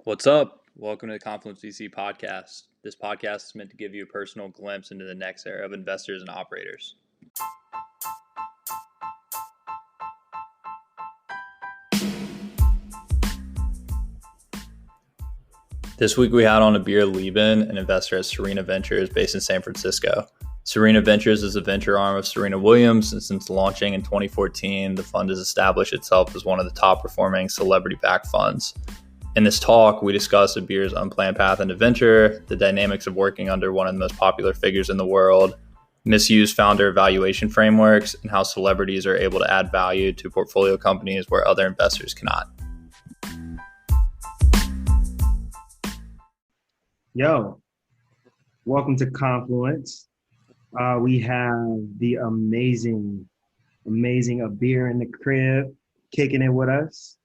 What's up? Welcome to the confluenceVC podcast. This podcast is meant to give you a personal glimpse into the next era of investors and operators. This week we had on Abir Liben, an investor at Serena Ventures based in San Francisco. Serena Ventures is a venture arm of Serena Williams, and since launching in 2014, the fund has established itself as one of the top performing celebrity-backed funds. In this talk, we discuss Abir's unplanned path into venture, the dynamics of working under one of the most popular figures in the world, Misused founder evaluation frameworks, and how celebrities are able to add value to portfolio companies where other investors cannot. Yo, welcome to Confluence. We have the amazing Abir in the crib, kicking it with us.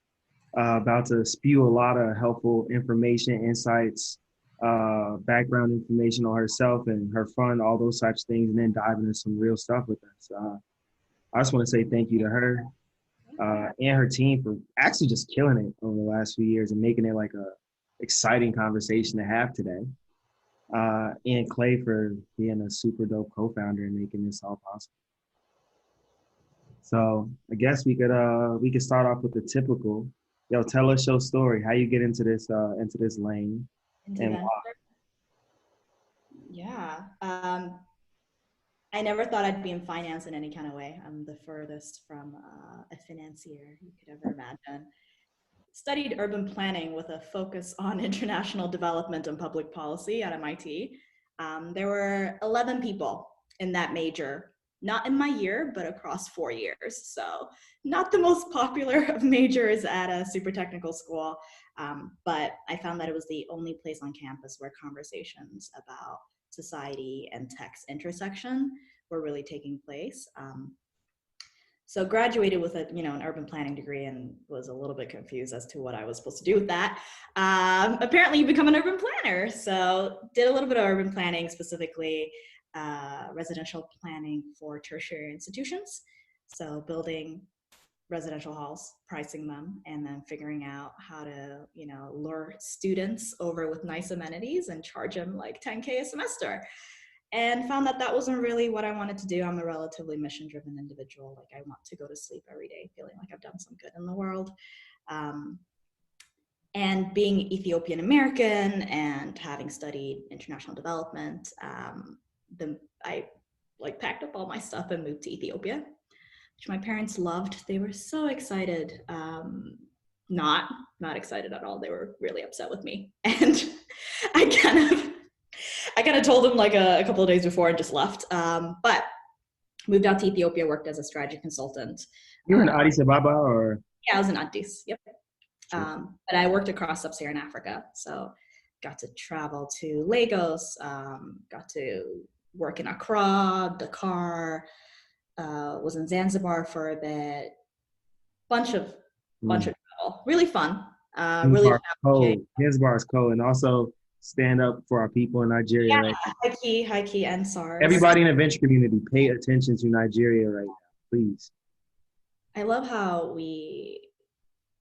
About to spew a lot of helpful information, insights, background information on herself and her fund, all those types of things, and then dive into some real stuff with us. I just want to say thank you to her and her team for actually just killing it over the last few years and making it like a exciting conversation to have today. And Clay for being a super dope co-founder and making this all possible. So I guess we could start off with the typical. Yo, tell us your story. How you get into this lane and why? Yeah. I never thought I'd be in finance in any kind of way. I'm the furthest from a financier you could ever imagine. Studied urban planning with a focus on international development and public policy at MIT. There were 11 people in that major. Not in my year, but across 4 years. So not the most popular of majors at a super technical school, but I found that it was the only place on campus where conversations about society and tech's intersection were really taking place. So graduated with an urban planning degree and was a little bit confused as to what I was supposed to do with that. Apparently you become an urban planner. So did a little bit of urban planning, specifically residential planning for tertiary institutions. So building residential halls, pricing them, and then figuring out how to, lure students over with nice amenities and charge them like $10K a semester. And found that wasn't really what I wanted to do. I'm a relatively mission-driven individual. Like I want to go to sleep every day feeling like I've done some good in the world. And being Ethiopian American and having studied international development, I packed up all my stuff and moved to Ethiopia, which my parents loved. They were so excited. Not excited at all. They were really upset with me. And I kind of told them like a couple of days before and just left. But moved out to Ethiopia, worked as a strategy consultant. You were in Addis Ababa or? Yeah, I was in Addis, yep. Sure. But I worked across sub-Saharan Africa. So got to travel to Lagos, got to work in Accra, Dakar, was in Zanzibar for a bit, bunch of travel, really fun. Really cold. Zanzibar is cold, and also stand up for our people in Nigeria. Yeah, right? high key, and SARS. Everybody in the venture community, pay attention to Nigeria right now, please. I love how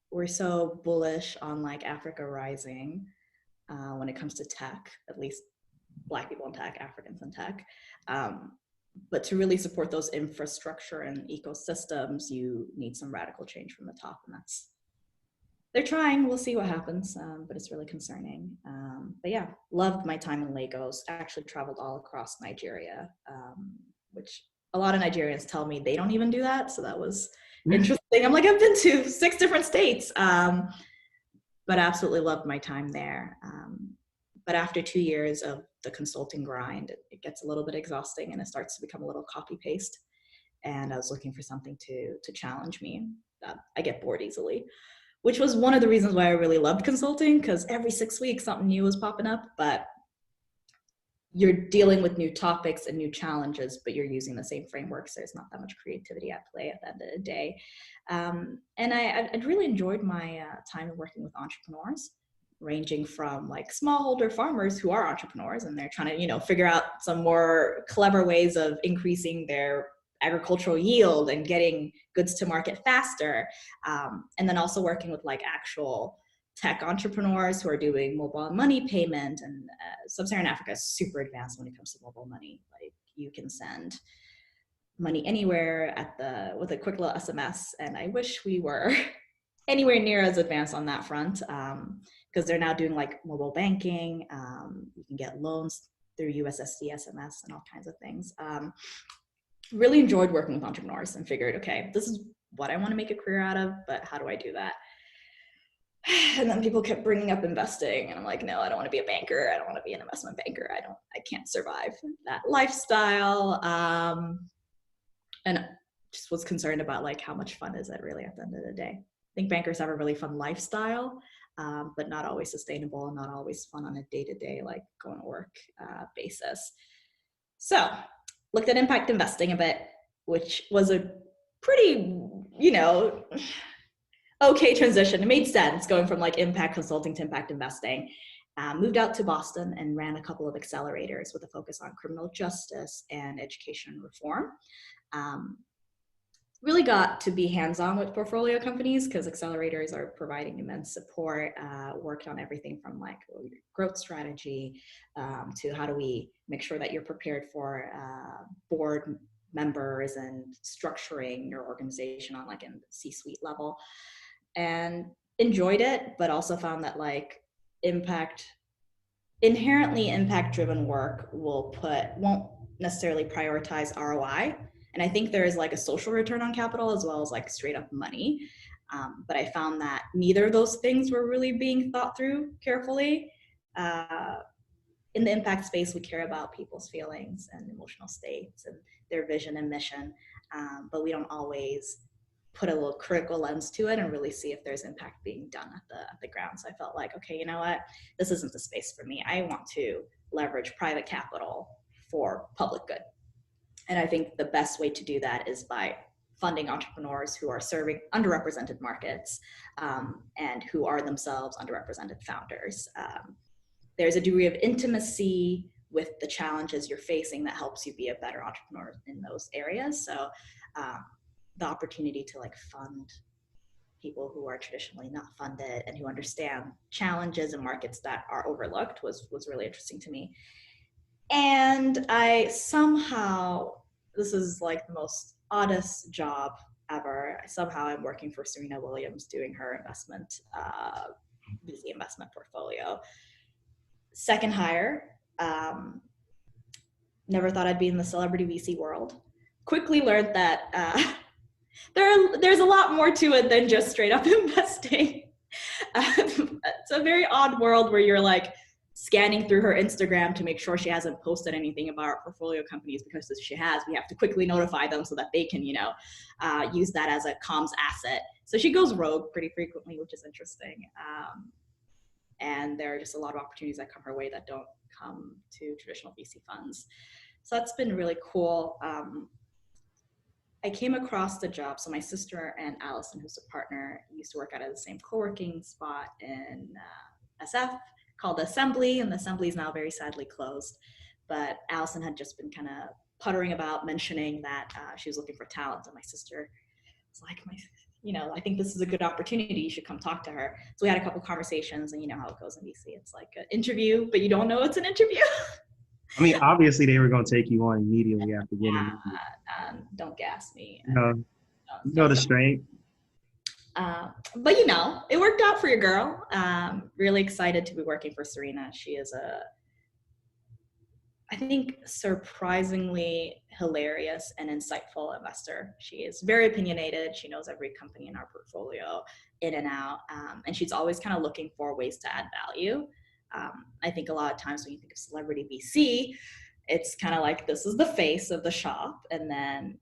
we're so bullish on like Africa rising when it comes to tech, at least Black people in tech, Africans in tech. But to really support those infrastructure and ecosystems, you need some radical change from the top, and they're trying. We'll see what happens, but it's really concerning. But yeah, loved my time in Lagos. Actually traveled all across Nigeria, which a lot of Nigerians tell me they don't even do that. So that was interesting. I'm like, I've been to 6 different states, but absolutely loved my time there. But after 2 years of the consulting grind, it gets a little bit exhausting and it starts to become a little copy paste. And I was looking for something to challenge me. I get bored easily, which was one of the reasons why I really loved consulting, because every 6 weeks something new was popping up, but you're dealing with new topics and new challenges, but you're using the same frameworks. There's not that much creativity at play at the end of the day. And I'd really enjoyed my time working with entrepreneurs, ranging from like smallholder farmers who are entrepreneurs and they're trying to, figure out some more clever ways of increasing their agricultural yield and getting goods to market faster. And then also working with like actual tech entrepreneurs who are doing mobile money payment, and Sub-Saharan Africa is super advanced when it comes to mobile money. Like you can send money anywhere with a quick little SMS, and I wish we were anywhere near as advanced on that front, because they're now doing like mobile banking. You can get loans through USSD SMS and all kinds of things. Really enjoyed working with entrepreneurs and figured, okay, this is what I want to make a career out of, but how do I do that? And then people kept bringing up investing, and I'm like, no, I don't want to be a banker. I don't want to be an investment banker. I can't survive that lifestyle. And just was concerned about like how much fun is it really at the end of the day. I think bankers have a really fun lifestyle, but not always sustainable and not always fun on a day-to-day, like going to work basis. So looked at impact investing a bit, which was a pretty, okay transition. It made sense going from like impact consulting to impact investing. Moved out to Boston and ran a couple of accelerators with a focus on criminal justice and education reform. Really got to be hands-on with portfolio companies because accelerators are providing immense support. Worked on everything from like growth strategy to how do we make sure that you're prepared for board members and structuring your organization on like a C-suite level, and enjoyed it, but also found that like inherently impact-driven work won't necessarily prioritize ROI. And I think there is like a social return on capital as well as like straight up money. But I found that neither of those things were really being thought through carefully. In the impact space, we care about people's feelings and emotional states and their vision and mission, but we don't always put a little critical lens to it and really see if there's impact being done at the ground. So I felt like, okay, you know what? This isn't the space for me. I want to leverage private capital for public good. And I think the best way to do that is by funding entrepreneurs who are serving underrepresented markets and who are themselves underrepresented founders. There's a degree of intimacy with the challenges you're facing that helps you be a better entrepreneur in those areas. So the opportunity to like fund people who are traditionally not funded and who understand challenges in markets that are overlooked was really interesting to me. And I somehow, this is like the most oddest job ever. Somehow I'm working for Serena Williams doing her investment, VC investment portfolio. Second hire, never thought I'd be in the celebrity VC world. Quickly learned that there's a lot more to it than just straight up investing. It's a very odd world where you're like scanning through her Instagram to make sure she hasn't posted anything about our portfolio companies, because if she has, we have to quickly notify them so that they can, use that as a comms asset. So she goes rogue pretty frequently, which is interesting. And there are just a lot of opportunities that come her way that don't come to traditional VC funds. So that's been really cool. I came across the job. So my sister and Allison, who's a partner, used to work out at the same co-working spot in SF called Assembly, and the Assembly is now very sadly closed. But Allison had just been kind of puttering about mentioning that she was looking for talent, and my sister was like, I think this is a good opportunity. You should come talk to her. So we had a couple conversations, and you know how it goes in VC. It's like an interview, but you don't know it's an interview. I mean, obviously they were going to take you on immediately after getting don't gas me. No, the strength. But it worked out for your girl. Really excited to be working for Serena. She is I think, surprisingly hilarious and insightful investor. She is very opinionated. She knows every company in our portfolio in and out. And she's always kind of looking for ways to add value. I think a lot of times when you think of celebrity VC, it's kind of like, this is the face of the shop. And then,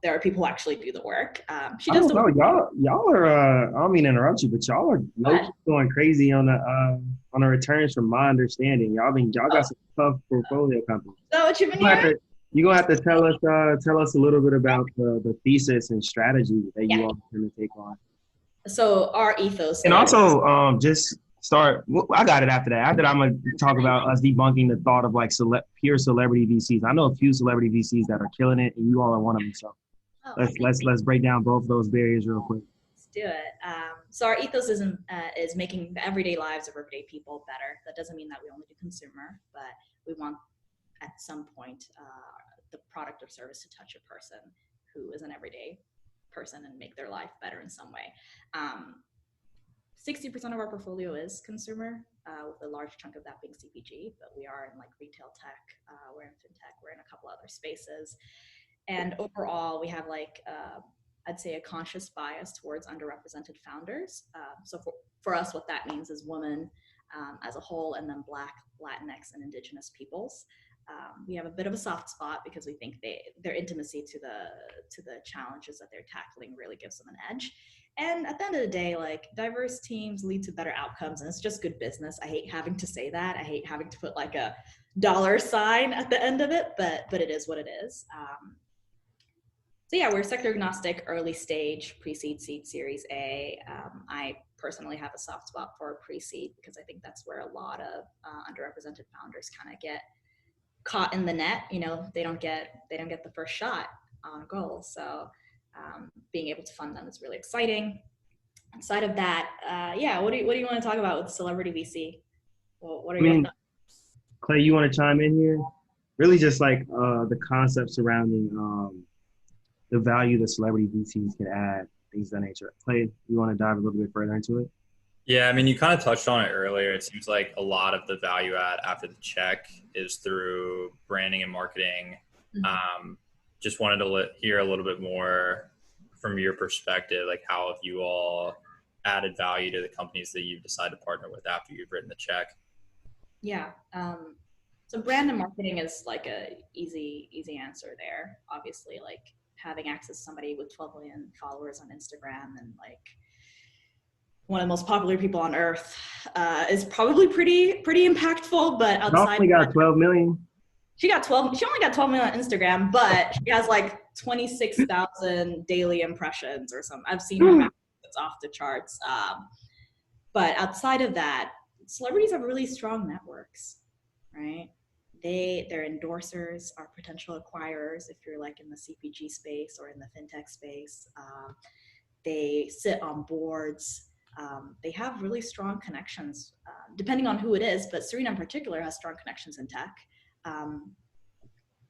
there are people who actually do the work. She does the work. Y'all are, I don't mean to interrupt you, but y'all are going crazy on the returns from my understanding. Y'all got some tough portfolio companies. Is that what you've been hearing? You're going to have to tell us a little bit about the thesis and strategy that you all are going to take on. So our ethos. And also just start, I got it after that. After that, I'm going to talk about us debunking the thought of like pure celebrity VCs. I know a few celebrity VCs that are killing it, and you all are one of them. So let's break down both of those barriers real quick. Let's do it. So our ethos is making the everyday lives of everyday people better. That doesn't mean that we only do consumer, but we want at some point the product or service to touch a person who is an everyday person and make their life better in some way. 60% of our portfolio is consumer, with a large chunk of that being CPG, but we are in like retail tech, we're in fintech, we're in a couple other spaces. And overall, we have like, I'd say a conscious bias towards underrepresented founders. So for us, what that means is women as a whole, and then Black, Latinx, and Indigenous peoples. We have a bit of a soft spot because we think their intimacy to the challenges that they're tackling really gives them an edge. And at the end of the day, like, diverse teams lead to better outcomes, and it's just good business. I hate having to say that. I hate having to put like a dollar sign at the end of it, but it is what it is. So yeah, we're sector agnostic, early stage, pre-seed, seed, Series A. I personally have a soft spot for pre-seed because I think that's where a lot of underrepresented founders kind of get caught in the net. You know, they don't get the first shot on goal. So being able to fund them is really exciting. Outside of that, yeah, what do you want to talk about with celebrity VC? Well, what are your thoughts? Clay, you want to chime in here? Really just like the concept surrounding the value that celebrity VCs can add, things of that nature. Clay, you want to dive a little bit further into it? Yeah, I mean, you kind of touched on it earlier. It seems like a lot of the value add after the check is through branding and marketing. Mm-hmm. Just wanted to hear a little bit more from your perspective, like how have you all added value to the companies that you've decided to partner with after you've written the check? Yeah. So brand and marketing is like a easy answer there. Obviously, like having access to somebody with 12 million followers on Instagram and like one of the most popular people on earth is probably pretty impactful. But outside, only got 12 million. She only got 12 million on Instagram, but she has like 26,000 daily impressions or something. I've seen her, it's off the charts. But outside of that, celebrities have really strong networks, right? Their endorsers are potential acquirers if you're like in the CPG space or in the fintech space. They sit on boards. They have really strong connections, depending on who it is, but Serena in particular has strong connections in tech.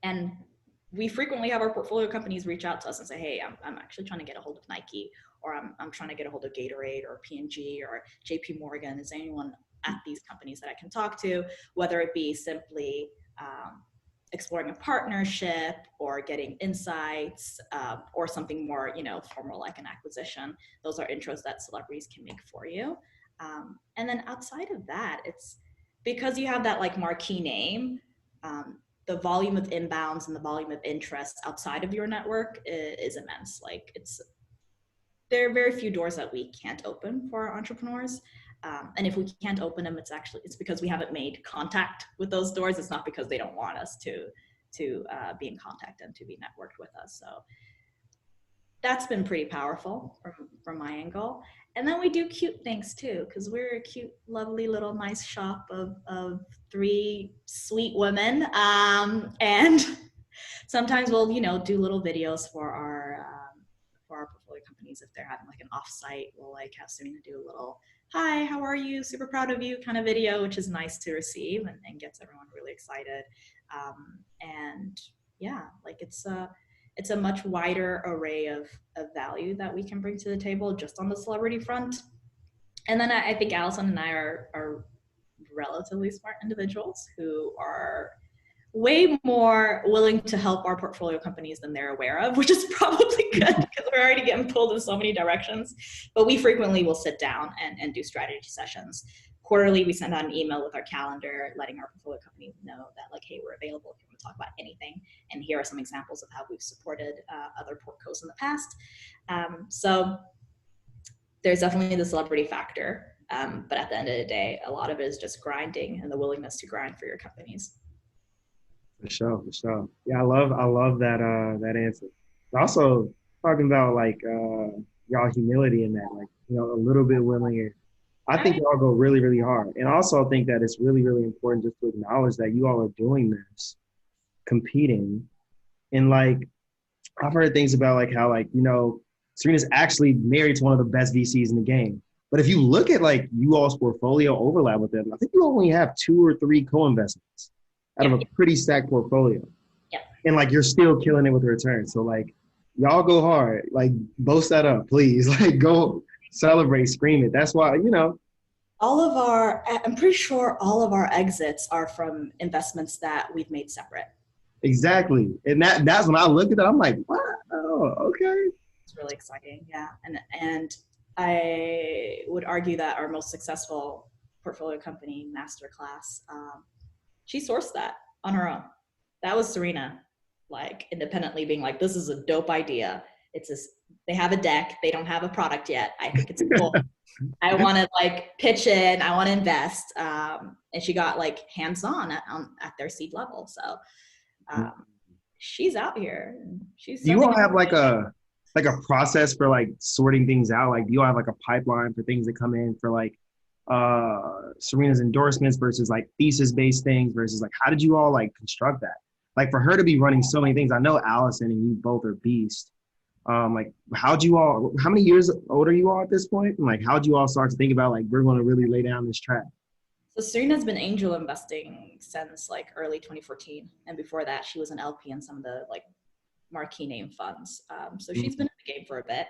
And we frequently have our portfolio companies reach out to us and say, hey, I'm actually trying to get a hold of Nike, or I'm trying to get a hold of Gatorade or P&G or JP Morgan. Is there anyone at these companies that I can talk to, whether it be simply exploring a partnership or getting insights or something more, formal like an acquisition. Those are intros that celebrities can make for you. And then outside of that, it's because you have that like marquee name, the volume of inbounds and the volume of interest outside of your network is immense. Like there are very few doors that we can't open for our entrepreneurs. And if we can't open them, it's because we haven't made contact with those doors. It's not because they don't want us to be in contact and to be networked with us. So that's been pretty powerful from my angle. And then we do cute things too, because we're a cute, lovely little nice shop of 3 sweet women. And sometimes we'll, do little videos for our portfolio companies. If they're having like an offsite, we'll like have Serena do a little, hi, how are you? Super proud of you kind of video, which is nice to receive and gets everyone really excited. And yeah, like it's a much wider array of value that we can bring to the table just on the celebrity front. And then I think Allison and I are relatively smart individuals who are way more willing to help our portfolio companies than they're aware of, which is probably good because we're already getting pulled in so many directions. But we frequently will sit down and do strategy sessions. Quarterly, we send out an email with our calendar, letting our portfolio companies know that like, hey, we're available if you want to talk about anything. And here are some examples of how we've supported other portcos in the past. So there's definitely the celebrity factor. But at the end of the day, a lot of it is just grinding and the willingness to grind for your companies. For sure. Yeah, I love that answer. Also talking about like y'all humility in that, like, a little bit willing. I think y'all go really, really hard. And also I think that it's really, really important just to acknowledge that you all are doing this, competing. And like, I've heard things about like how like, Serena's actually married to one of the best VCs in the game. But if you look at like you all's portfolio overlap with them, I think you only have 2 or 3 co-investments out of a pretty stacked portfolio. Yeah. And like you're still killing it with returns. So like y'all go hard. Like boast that up, please. Like go celebrate, scream it. That's why, you know. I'm pretty sure all of our exits are from investments that we've made separate. Exactly. And that's when I looked at it, I'm like, wow, okay. It's really exciting. Yeah. And I would argue that our most successful portfolio company, Masterclass, she sourced that on her own. That was Serena, like independently being like, this is a dope idea. They have a deck. They don't have a product yet. I think it's cool. I want to like pitch in. I want to invest. And she got like hands-on at their seed level. So she's out here. Do you all have like a process for like sorting things out? Like do you all have like a pipeline for things that come in for like Serena's endorsements versus like thesis-based things versus like how did you all like construct that? Like for her to be running so many things, I know Allison and you both are beasts. Like how many years old are you all at this point? And like how'd you all start to think about like we're going to really lay down this track? So Serena's been angel investing since like early 2014, and before that she was an LP in some of the like marquee name funds. So she's been in the game for a bit.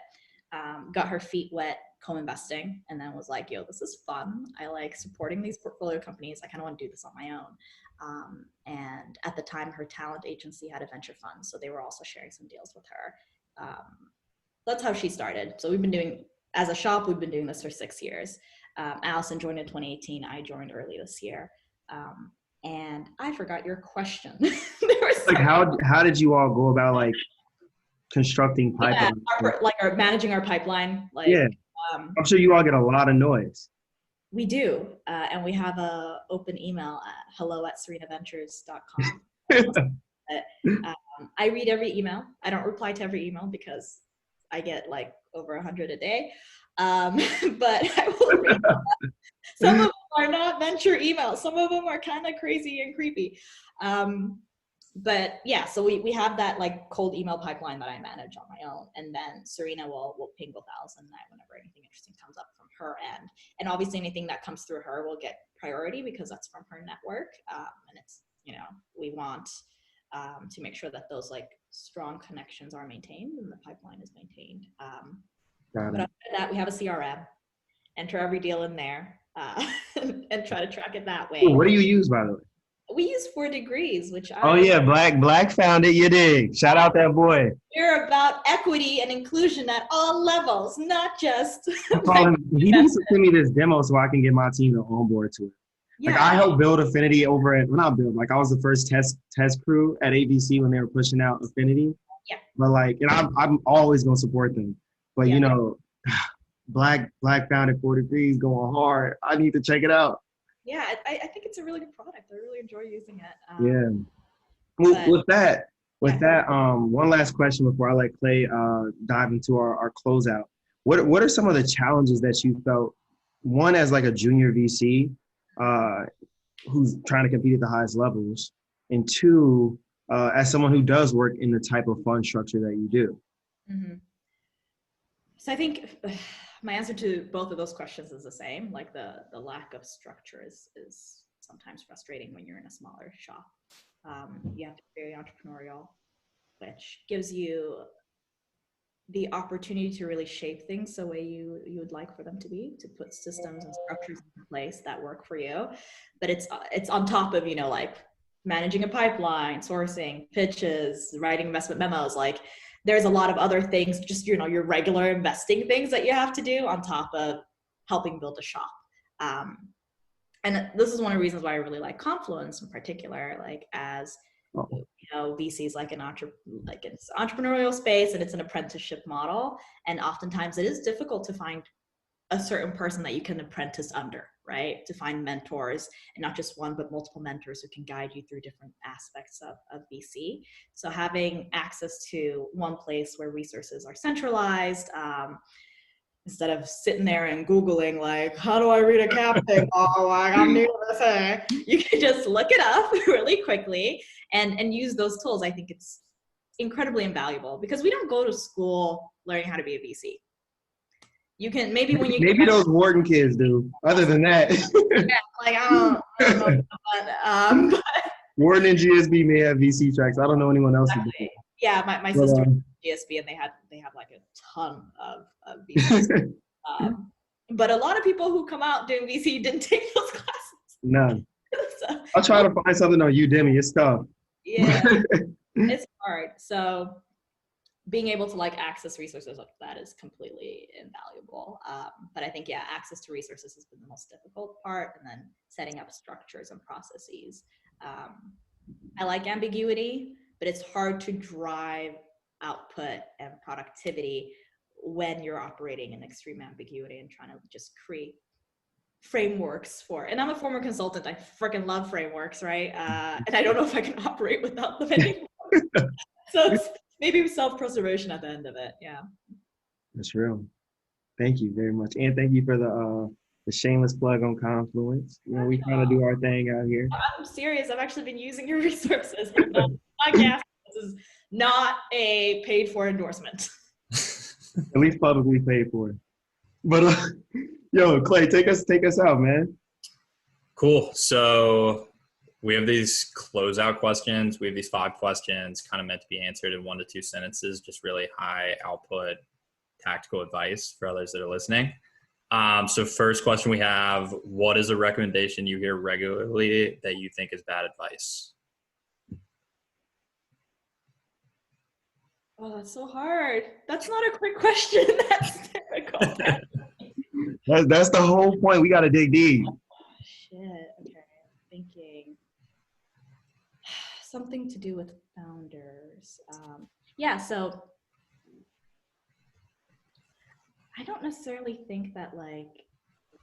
Got her feet wet co-investing, and then was like, yo, this is fun. I like supporting these portfolio companies. I kind of want to do this on my own. And at the time, her talent agency had a venture fund, so they were also sharing some deals with her. That's how she started. So as a shop, we've been doing this for 6 years. Allison joined in 2018. I joined early this year. And I forgot your question. Like how did you all go about like constructing pipeline? Yeah, managing our pipeline. Like, yeah. I'm sure you all get a lot of noise. We do. And we have a open email at hello@serenaventures.com. I read every email. I don't reply to every email because I get like over 100 a day. But I will read them. Some of them are not venture emails. Some of them are kind of crazy and creepy. But yeah, so we have that like cold email pipeline that I manage on my own. And then Serena will ping both Alice and I whenever anything interesting comes up from her end. And obviously anything that comes through her will get priority because that's from her network. And it's, we want to make sure that those like strong connections are maintained and the pipeline is maintained. But after that, we have a CRM. Enter every deal in there and try to track it that way. What do you use, by the way? We use 4 Degrees, which Black found it. You dig? Shout out that boy. We're about equity and inclusion at all levels, not just. He needs to send me this demo so I can get my team to onboard to it. Yeah. Like I helped build Affinity I was the first test crew at ABC when they were pushing out Affinity. Yeah. But like, and I'm always gonna support them. But Black founded 4 Degrees going hard. I need to check it out. Yeah, I think it's a really good product. I really enjoy using it. Well, with that, one last question before I let Clay dive into our closeout. What are some of the challenges that you felt, one as like a junior VC who's trying to compete at the highest levels, and two, as someone who does work in the type of fund structure that you do? Mm-hmm. So I think my answer to both of those questions is the same. Like the lack of structure is sometimes frustrating when you're in a smaller shop. You have to be very entrepreneurial, which gives you the opportunity to really shape things the way you would like for them to be, to put systems and structures in place that work for you. But it's on top of, like managing a pipeline, sourcing, pitches, writing investment memos. Like there's a lot of other things, just, your regular investing things that you have to do on top of helping build a shop. And this is one of the reasons why I really like Confluence in particular, like as VC is like it's entrepreneurial space and it's an apprenticeship model. And oftentimes it is difficult to find a certain person that you can apprentice under, right? To find mentors, and not just one, but multiple mentors who can guide you through different aspects of VC. So having access to one place where resources are centralized, instead of sitting there and Googling, like, how do I read a cap table? I'm new to this. You can just look it up really quickly and use those tools. I think it's incredibly invaluable because we don't go to school learning how to be a VC. You can maybe when you maybe get those Wharton kids do. Other than that, yeah, like I don't know but, Wharton and GSB may have VC tracks. I don't know anyone else who does. yeah, my But, sister GSB and they have like a ton of VCs. But a lot of people who come out doing VC didn't take those classes. None. So, I'll try to find something on Udemy. It's tough. yeah, it's hard. So being able to like access resources like that is completely invaluable. But I think, yeah, access to resources has been the most difficult part, and then setting up structures and processes. I like ambiguity, but it's hard to drive output and productivity when you're operating in extreme ambiguity and trying to just create frameworks for, and I'm a former consultant. I freaking love frameworks, right? And I don't know if I can operate without them anymore. So it's maybe self-preservation at the end of it. Yeah. That's real. Thank you very much. And thank you for the shameless plug on Confluence. You know, we kind of do our thing out here. I'm serious. I've actually been using your resources. Podcast. This is not a paid for endorsement. At least publicly paid for. But yo, Clay, take us out, man. Cool. So we have these closeout questions. We have these 5 questions kind of meant to be answered in 1 to 2 sentences, just really high output tactical advice for others that are listening. So first question we have, what is a recommendation you hear regularly that you think is bad advice? Oh, that's so hard. That's not a quick question. That's difficult. That's the whole point. We got to dig deep. Oh, shit. Okay. I'm thinking something to do with founders. Yeah. So I don't necessarily think that like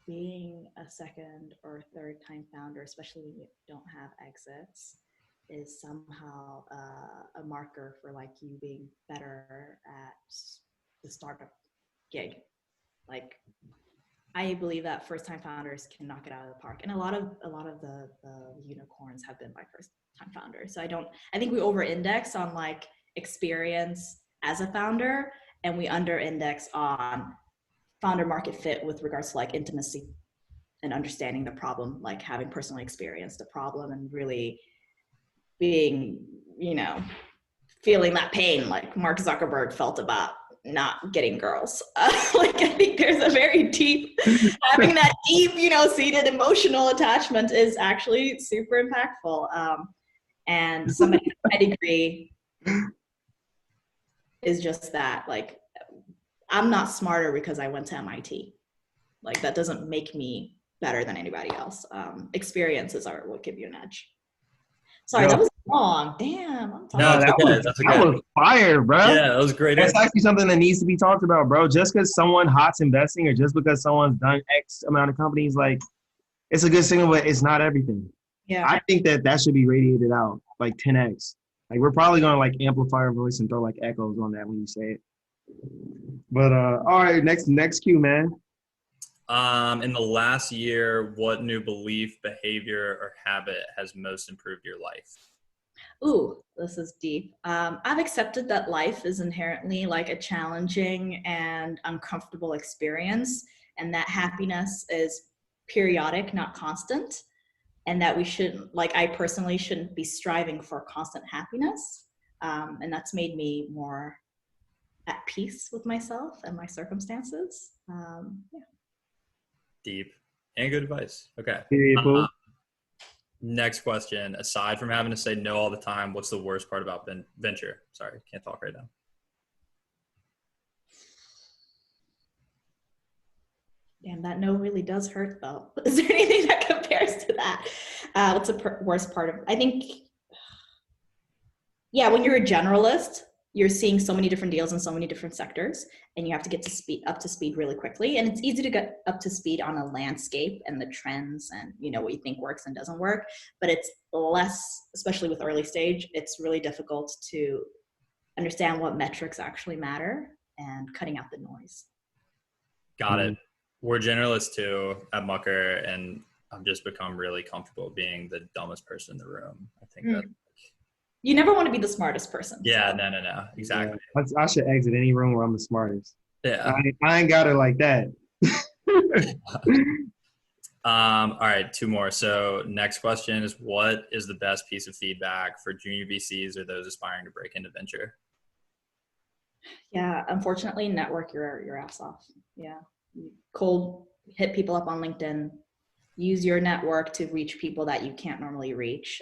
being a second or third time founder, especially when you don't have exits, is somehow a marker for like you being better at the startup gig. Like I believe that first time founders can knock it out of the park, and a lot of the unicorns have been by first time founders. So I think we over index on like experience as a founder, and we under index on founder market fit with regards to like intimacy and understanding the problem, like having personally experienced the problem and really being, feeling that pain like Mark Zuckerberg felt about not getting girls. Like I think there's a very deep, having that deep, seated emotional attachment is actually super impactful. And somebody's pedigree is just that, like, I'm not smarter because I went to MIT. Like that doesn't make me better than anybody else. Experiences are what give you an edge. Sorry, that was long. Damn. No, that was fire, bro. Yeah, that was great. That's actually something that needs to be talked about, bro. Just because someone hot's investing or just because someone's done X amount of companies, like, it's a good signal, but it's not everything. Yeah. I think that should be radiated out, like 10X. Like, we're probably going to, like, amplify our voice and throw, like, echoes on that when you say it. But, all right, next cue, man. In the last year, what new belief, behavior, or habit has most improved your life? Ooh, this is deep. I've accepted that life is inherently like a challenging and uncomfortable experience, and that happiness is periodic, not constant, and that we shouldn't, like I personally shouldn't be striving for constant happiness. And that's made me more at peace with myself and my circumstances. Yeah. Deep and good advice. Okay. Next question. Aside from having to say no all the time, what's the worst part about venture? Sorry, can't talk right now. Damn, that no really does hurt though. Is there anything that compares to that? What's the worst part of, I think, yeah, when you're a generalist, you're seeing so many different deals in so many different sectors, and you have to get up to speed really quickly. And it's easy to get up to speed on a landscape and the trends and what you think works and doesn't work. But it's less, especially with early stage, it's really difficult to understand what metrics actually matter and cutting out the noise. Got it. We're generalists too at Mucker, and I've just become really comfortable being the dumbest person in the room. I think that. You never want to be the smartest person. Yeah, so. No. Exactly. Yeah. I should exit any room where I'm the smartest. Yeah. I ain't got it like that. All right, two more. So next question is, what is the best piece of feedback for junior VCs or those aspiring to break into venture? Yeah, unfortunately, network your ass off. Yeah, cold hit people up on LinkedIn. Use your network to reach people that you can't normally reach.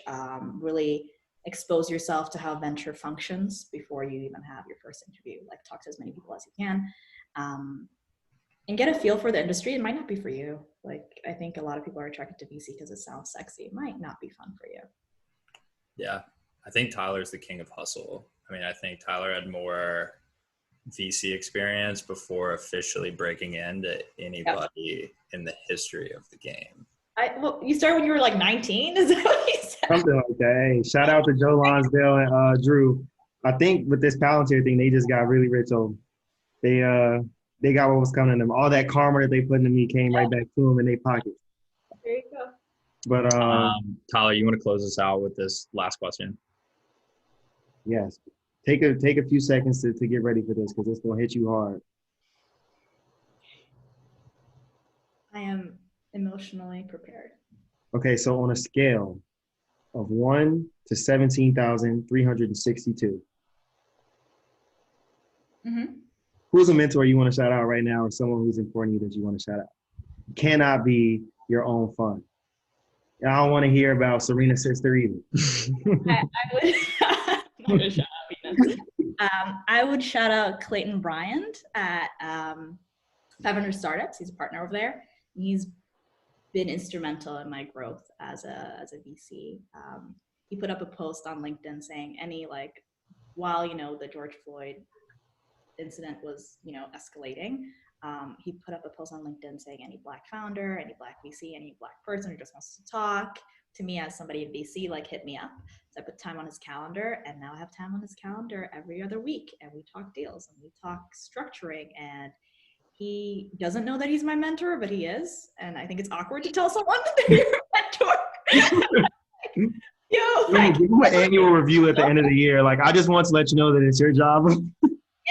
Really expose yourself to how venture functions before you even have your first interview. Like, talk to as many people as you can, and get a feel for the industry. It might not be for you. Like, I think a lot of people are attracted to VC because it sounds sexy. It might not be fun for you. Yeah, I think Tyler's the king of hustle. I mean, I think Tyler had more VC experience before officially breaking into anybody in the history of the game. Well, you started when you were like 19? Is that what you said? Something like that. Hey, shout out to Joe Lonsdale and Drew. I think with this Palantir thing, they just got really rich. So they got what was coming to them. All that karma that they put into me came right back to them in their pockets. There you go. But Tyler, you want to close us out with this last question? yes, take a few seconds to get ready for this because it's gonna hit you hard. I am emotionally prepared. Okay, so on a scale of 1 to 17,362, who's a mentor you want to shout out right now, or someone who's important to you that you want to shout out? It cannot be your own fun. I don't want to hear about Serena's sister either. I would shout out Clayton Bryant at 500 Startups. He's a partner over there. He's been instrumental in my growth as a VC. He put up a post on LinkedIn saying while the George Floyd incident was escalating, he put up a post on LinkedIn saying any Black founder, any Black VC, any Black person who just wants to talk to me as somebody in VC, hit me up. So I put time on his calendar, and now I have time on his calendar every other week, and we talk deals and we talk structuring, and he doesn't know that he's my mentor, but he is. And I think it's awkward to tell someone that they're your mentor. Give him an annual review at the end of the year. I just want to let you know that it's your job.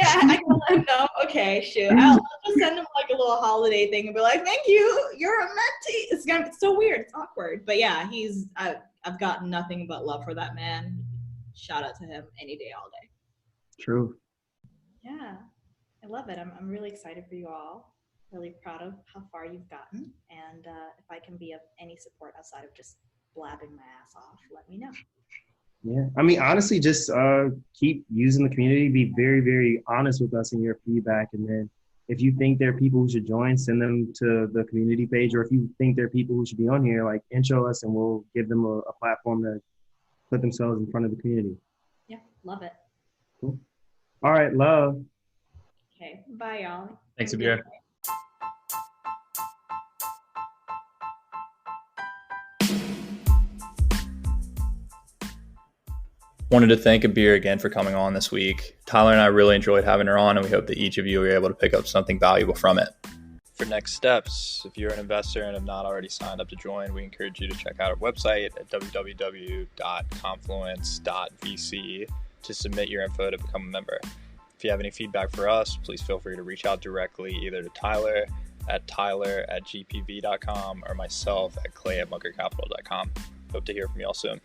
Yeah, I can let him know. Okay, shoot. I'll just send him a little holiday thing and be like, thank you, you're a mentee. It's so weird. It's awkward. But yeah, I've got nothing but love for that man. Shout out to him any day, all day. True. Yeah, I love it. I'm really excited for you all. Really proud of how far you've gotten. And if I can be of any support outside of just blabbing my ass off, let me know. Yeah, I mean, honestly, just keep using the community. Be very, very honest with us in your feedback. And then if you think there are people who should join, send them to the community page. Or if you think there are people who should be on here, intro us and we'll give them a platform to put themselves in front of the community. Yeah, love it. Cool. All right, love. Okay, bye, y'all. Thanks, Abir. Wanted to thank Abir again for coming on this week. Tyler and I really enjoyed having her on, and we hope that each of you were able to pick up something valuable from it. For next steps, if you're an investor and have not already signed up to join, we encourage you to check out our website at www.confluence.vc to submit your info to become a member. If you have any feedback for us, please feel free to reach out directly either to Tyler at gpv.com or myself at clay@bunkercapital.com. Hope to hear from you all soon.